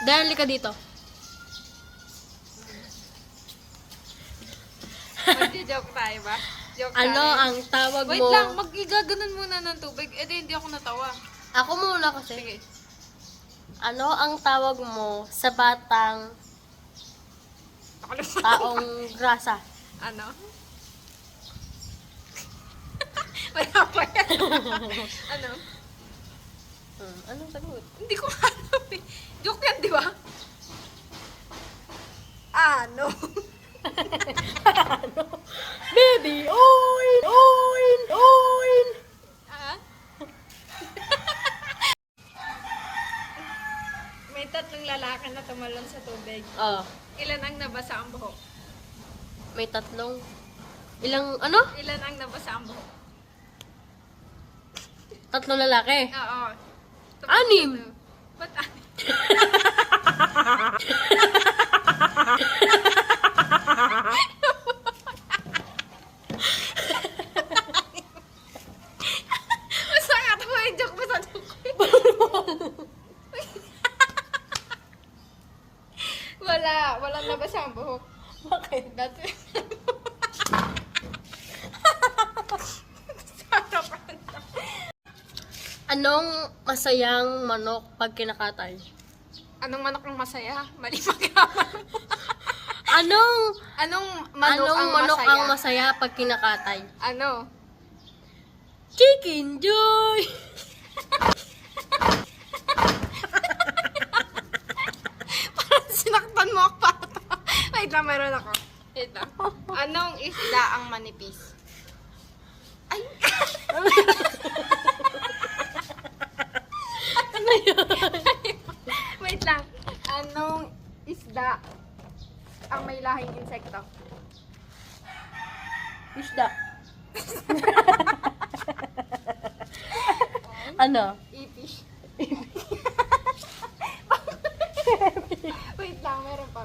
Dahil ka dito. Magjo-joke tayo ba? Joke Ano tayo. ang tawag Wait mo? lang, mag-igaganon muna ng tubig. Eh, di, hindi ako natawa. Ako muna kasi. Sige. Ano ang tawag mo sa batang Ako na taong grasa? Ano? Wala pa yan. Ano? Anong sagot? Hindi ko alam eh. Joke yan, di ba? Ano? Baby, oin, oin, oin. Ah? May tatlong lalaki na tumalon sa tubig. Oh, Ilan ang nabasa ang buhok? may tatlong. Ilang, ano? Ilan ang nabasa ang buhok? Tatlong lalaki. Oo. Anim. Ba't anim? Basta nga ito mo yung joke. Basta joke ko yun. Walang nabasa ang buhok. Bakit? Dati. Anong masayang manok pag kinakatay? Anong manok ang masaya? Mali magkaman. Anong Anong manok masaya? ang masaya pag kinakatay? Ano? Chicken Joy! Parang sinaktan mo ako pato. Wait lang, meron ako. Wait lang. Anong isda ang manipis? Ay! Ano yun? Wait lang. Anong isda ang may lahing insekto? Isda. Ano? Ipish. Wait lang, meron pa.